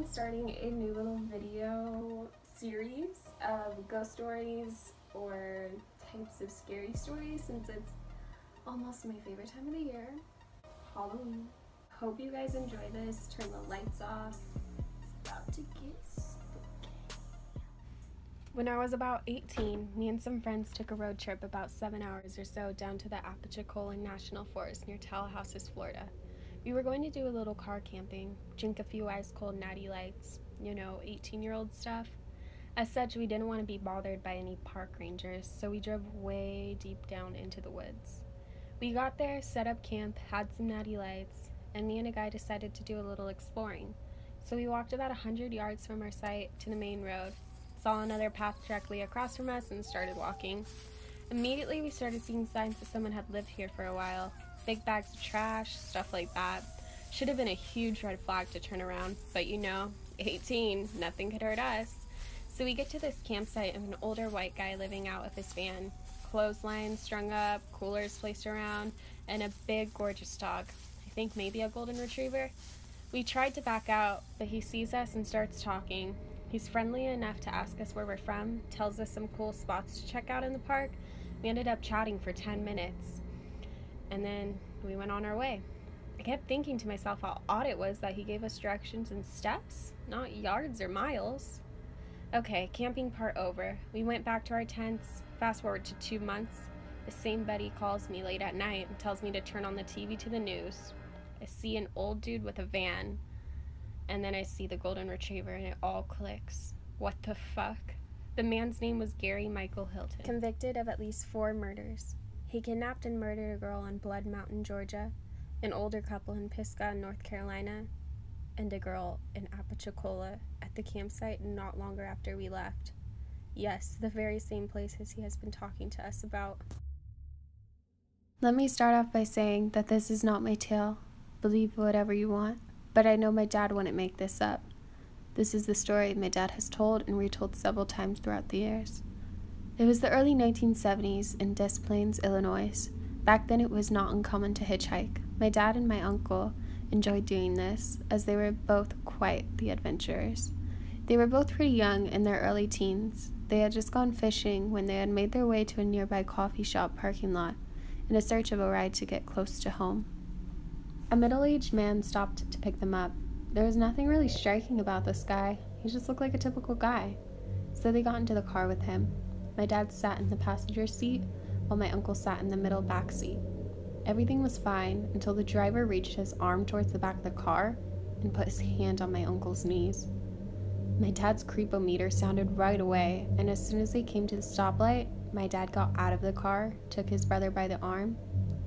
on starting a new little video series of ghost stories or types of scary stories since it's almost my favorite time of the year, Halloween. Hope you guys enjoy this. Turn the lights off. It's about to get spooky. When I was about 18, me and some friends took a road trip about 7 hours or so down to the Apalachicola National Forest near Tallahassee, Florida. We were going to do a little car camping, drink a few ice-cold natty lights, 18-year-old stuff. As such, we didn't want to be bothered by any park rangers, so we drove way deep down into the woods. We got there, set up camp, had some natty lights, and me and a guy decided to do a little exploring. So we walked about 100 yards from our site to the main road, saw another path directly across from us, and started walking. Immediately, we started seeing signs that someone had lived here for a while. Big bags of trash, stuff like that. Should have been a huge red flag to turn around, but 18, nothing could hurt us. So we get to this campsite of an older white guy living out of his van. Clotheslines strung up, coolers placed around, and a big gorgeous dog. I think maybe a golden retriever. We tried to back out, but he sees us and starts talking. He's friendly enough to ask us where we're from, tells us some cool spots to check out in the park. We ended up chatting for 10 minutes. And then we went on our way. I kept thinking to myself how odd it was that he gave us directions in steps, not yards or miles. Okay, camping part over. We went back to our tents. Fast forward to 2 months. The same buddy calls me late at night and tells me to turn on the TV to the news. I see an old dude with a van, and then I see the golden retriever, and it all clicks. What the fuck? The man's name was Gary Michael Hilton, convicted of at least 4 murders. He kidnapped and murdered a girl in Blood Mountain, Georgia, an older couple in Pisgah, North Carolina, and a girl in Apalachicola at the campsite not longer after we left. Yes, the very same places he has been talking to us about. Let me start off by saying that this is not my tale. Believe whatever you want, but I know my dad wouldn't make this up. This is the story my dad has told and retold several times throughout the years. It was the early 1970s in Des Plaines, Illinois. Back then it was not uncommon to hitchhike. My dad and my uncle enjoyed doing this, as they were both quite the adventurers. They were both pretty young, in their early teens. They had just gone fishing when they had made their way to a nearby coffee shop parking lot in a search of a ride to get close to home. A middle-aged man stopped to pick them up. There was nothing really striking about this guy. He just looked like a typical guy. So they got into the car with him. My dad sat in the passenger seat, while my uncle sat in the middle back seat. Everything was fine until the driver reached his arm towards the back of the car and put his hand on my uncle's knees. My dad's creepometer sounded right away, and as soon as they came to the stoplight, my dad got out of the car, took his brother by the arm,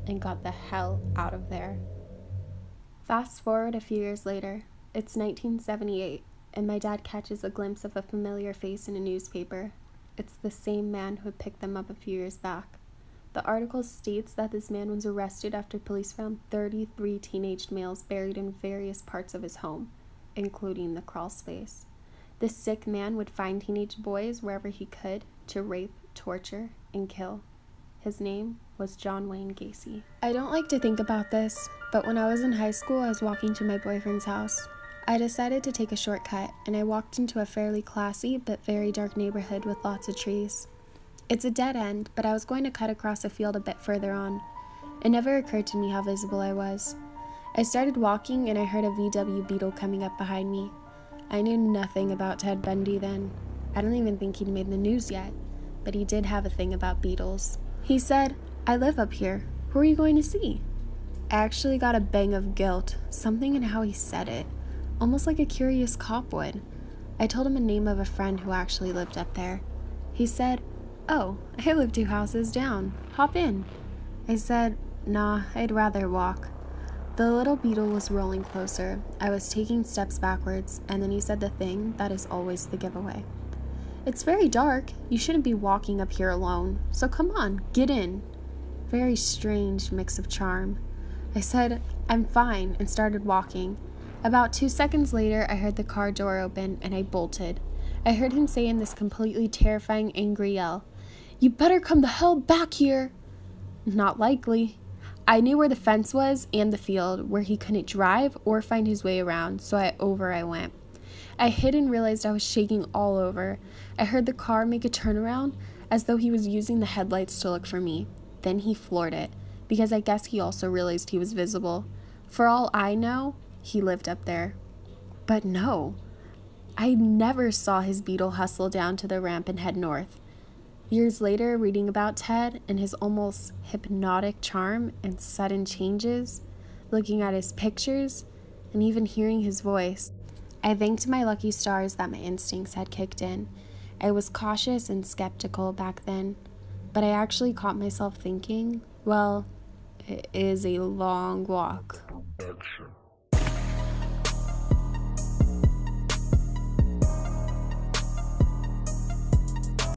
and got the hell out of there. Fast forward a few years later. It's 1978, and my dad catches a glimpse of a familiar face in a newspaper. It's the same man who had picked them up a few years back. The article states that this man was arrested after police found 33 teenage males buried in various parts of his home, including the crawl space. This sick man would find teenage boys wherever he could to rape, torture, and kill. His name was John Wayne Gacy. I don't like to think about this, but when I was in high school, I was walking to my boyfriend's house. I decided to take a shortcut, and I walked into a fairly classy but very dark neighborhood with lots of trees. It's a dead end, but I was going to cut across a field a bit further on. It never occurred to me how visible I was. I started walking, and I heard a VW Beetle coming up behind me. I knew nothing about Ted Bundy then. I don't even think he'd made the news yet, but he did have a thing about beetles. He said, "I live up here. Who are you going to see?" I actually got a bang of guilt, something in how he said it. Almost like a curious cop would. I told him the name of a friend who actually lived up there. He said, "Oh, I live 2 houses down. Hop in." I said, "Nah, I'd rather walk." The little beetle was rolling closer. I was taking steps backwards, and then he said the thing that is always the giveaway. "It's very dark. You shouldn't be walking up here alone. So come on, get in." Very strange mix of charm. I said, "I'm fine," and started walking. About 2 seconds later, I heard the car door open, and I bolted. I heard him say in this completely terrifying, angry yell, "You better come the hell back here." Not likely. I knew where the fence was and the field, where he couldn't drive or find his way around, so over I went. I hid and realized I was shaking all over. I heard the car make a turnaround as though he was using the headlights to look for me. Then he floored it, because I guess he also realized he was visible. For all I know, he lived up there. But no, I never saw his Beetle hustle down to the ramp and head north. Years later, reading about Ted and his almost hypnotic charm and sudden changes, looking at his pictures, and even hearing his voice, I thanked my lucky stars that my instincts had kicked in. I was cautious and skeptical back then, but I actually caught myself thinking, well, it is a long walk. Action.